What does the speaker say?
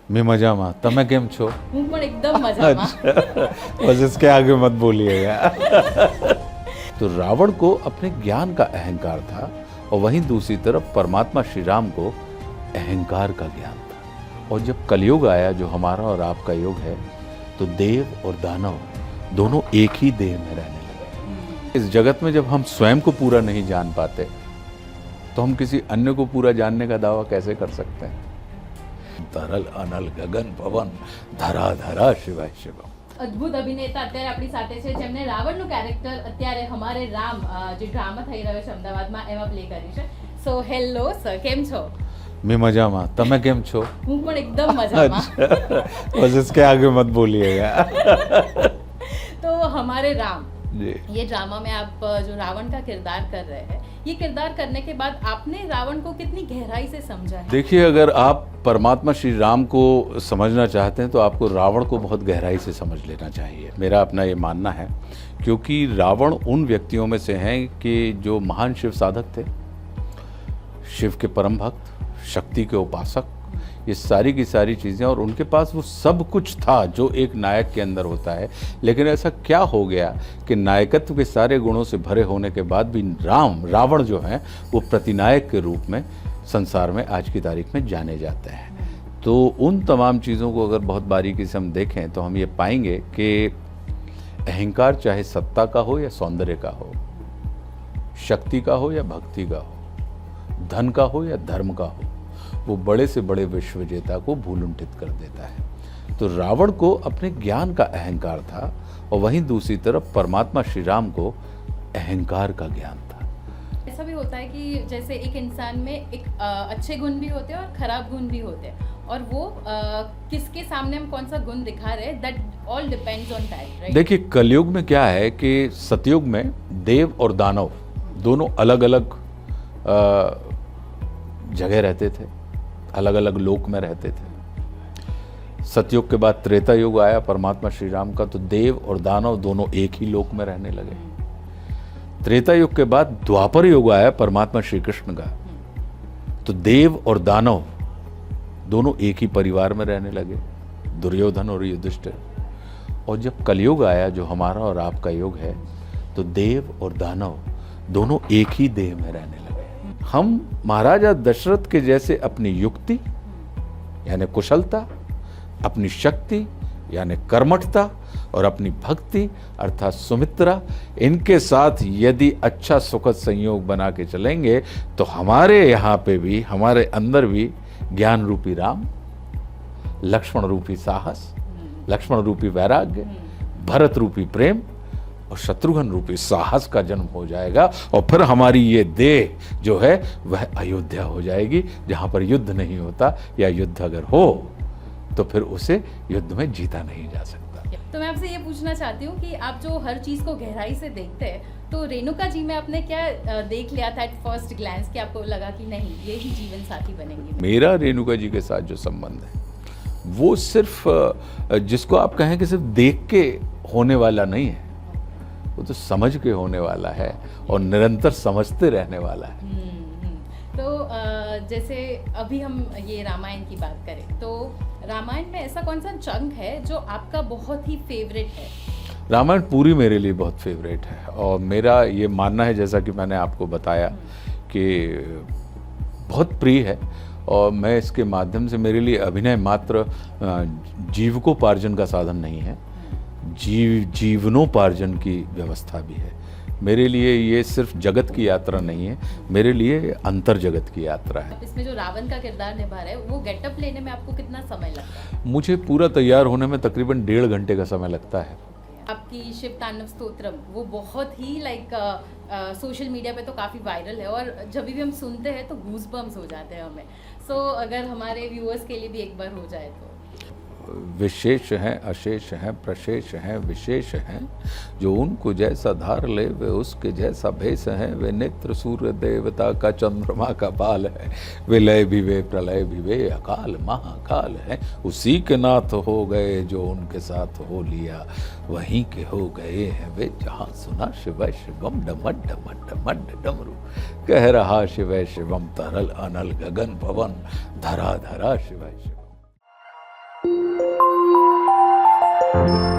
मैं मजामा તમે કેમ છો? હું પણ એકદમ મજામાં। बस इसके आगे मत बोलिएगा। तो रावण को अपने ज्ञान का अहंकार था और वहीं दूसरी तरफ परमात्मा श्री राम को अहंकार का ज्ञान था। और जब कलयुग आया जो हमारा और आपका युग है, तो देव और दानव दोनों एक ही देह में रहने लगे। इस जगत में जब हम स्वयं को पूरा नहीं जान पाते, तो हम किसी अन्य को पूरा जानने का दावा कैसे कर सकते हैं? तरल अनल गगन पवन धरा धरा शिवाय शिवम। અદ્ભુત અભિનેતા અત્યારે આપણી સાથે છે જેમને રાવણનું કેરેક્ટર અત્યારે અમારે રામ જે ડ્રામા થઈ રહ્યો છે અમદાવાદમાં એમાં પ્લે કર્યું છે। સો હેલો સર, કેમ છો? मैं मजामा તમે કેમ છો? હું પણ એકદમ મજામાં। बस इसके आगे मत बोलिएगा। तो हमारे राम, जी। ये ड्रामा में आप जो रावण का किरदार कर रहे हैं, ये किरदार करने के बाद आपने रावण को कितनी गहराई से समझा है? देखिए, अगर आप परमात्मा श्री राम को समझना चाहते हैं तो आपको रावण को बहुत गहराई से समझ लेना चाहिए। मेरा अपना ये मानना है, क्योंकि रावण उन व्यक्तियों में से हैं कि जो महान शिव साधक थे, शिव के परम भक्त, शक्ति के उपासक, ये सारी की सारी चीज़ें, और उनके पास वो सब कुछ था जो एक नायक के अंदर होता है। लेकिन ऐसा क्या हो गया कि नायकत्व के सारे गुणों से भरे होने के बाद भी रावण जो है वो प्रतिनायक के रूप में संसार में आज की तारीख में जाने जाते हैं। तो उन तमाम चीज़ों को अगर बहुत बारीकी से हम देखें तो हम ये पाएंगे कि अहंकार चाहे सत्ता का हो या सौंदर्य का हो, शक्ति का हो या भक्ति का हो, धन का हो या धर्म का हो, वो बड़े से बड़े विश्व विजेता को भूलुंठित कर देता है। तो रावण को अपने ज्ञान का अहंकार था और वहीं दूसरी तरफ परमात्मा श्री राम को अहंकार का ज्ञान था। ऐसा भी होता है कि जैसे एक इंसान में एक अच्छे गुण भी होते हैं और खराब गुण भी होते हैं, और वो किसके सामने हम कौन सा गुण दिखा रहे हैं, that all depends on that, right? देखिए, कलयुग में क्या है कि सतयुग में देव और दानव दोनों अलग अलग जगह रहते थे, अलग अलग लोक में रहते थे। सतयुग के बाद त्रेता युग आया परमात्मा श्री राम का, तो देव और दानव दोनों एक ही लोक में रहने लगे। त्रेता युग के बाद द्वापर युग आया परमात्मा श्री कृष्ण का, तो देव और दानव दोनों एक ही परिवार में रहने लगे, दुर्योधन और युधिष्ठिर। और जब कलयुग आया जो हमारा और आपका युग है, तो देव और दानव दोनों एक ही देह में रहने लगे। हम महाराजा दशरथ के जैसे अपनी युक्ति यानी कुशलता, अपनी शक्ति यानी कर्मठता और अपनी भक्ति अर्थात सुमित्रा, इनके साथ यदि अच्छा सुखद संयोग बना के चलेंगे तो हमारे यहाँ पे भी, हमारे अंदर भी ज्ञान रूपी राम, लक्ष्मण रूपी साहस, लक्ष्मण रूपी वैराग्य, भरत रूपी प्रेम और शत्रुघ्न रूपी साहस का जन्म हो जाएगा। और फिर हमारी ये देह जो है वह अयोध्या हो जाएगी, जहाँ पर युद्ध नहीं होता, या युद्ध अगर हो तो फिर उसे युद्ध में जीता नहीं जा सकता। तो मैं आपसे ये पूछना चाहती हूँ कि आप जो हर चीज़ को गहराई से देखते हैं, तो रेणुका जी में आपने क्या देख लिया था एट फर्स्ट ग्लैंस कि आपको लगा कि नहीं, ये ही जीवन साथी बनेंगे? मेरा रेणुका जी के साथ जो संबंध है वो सिर्फ जिसको आप कहें कि सिर्फ देख के होने वाला नहीं है, वो तो समझ के होने वाला है और निरंतर समझते रहने वाला है। तो जैसे अभी हम ये रामायण की बात करें, तो रामायण में ऐसा कौन सा चंक है जो आपका बहुत ही फेवरेट है? रामायण पूरी मेरे लिए बहुत फेवरेट है, और मेरा ये मानना है, जैसा कि मैंने आपको बताया, कि बहुत प्रिय है। और मैं इसके माध्यम से, मेरे लिए अभिनय मात्र जीविकोपार्जन का साधन नहीं है, जीवनोपार्जन की व्यवस्था भी है। मेरे लिए ये सिर्फ जगत की यात्रा नहीं है, मेरे लिए अंतर जगत की यात्रा है। इसमें जो रावण का किरदार निभा रहे हैं, वो गेटअप लेने में आपको कितना समय लगता है? मुझे पूरा तैयार होने में तकरीबन 1.5 घंटे का समय लगता है। आपकी शिव तांडव स्तोत्रम वो बहुत ही सोशल मीडिया पे तो काफ़ी वायरल है, और जब भी हम सुनते हैं तो गूज़बम्स हो जाते हैं हमें। सो अगर हमारे व्यूअर्स के लिए भी एक बार हो जाए तो। विशेष हैं, अशेष हैं, प्रशेष हैं, विशेष हैं, जो उनको जैसा धार ले वे उसके जैसा भेष हैं। वे नेत्र सूर्य देवता का चंद्रमा का बाल है, वे लय भी वे प्रलय भी वे अकाल महाकाल है। उसी के नाथ हो गए जो उनके साथ हो लिया, वहीं के हो गए हैं वे जहाँ सुना शिवय शिवम डमड डमड डमड डमरू। कह रहा शिवय शिवम तरल अनल गगन पवन धरा धरा शिवय शिवम। है।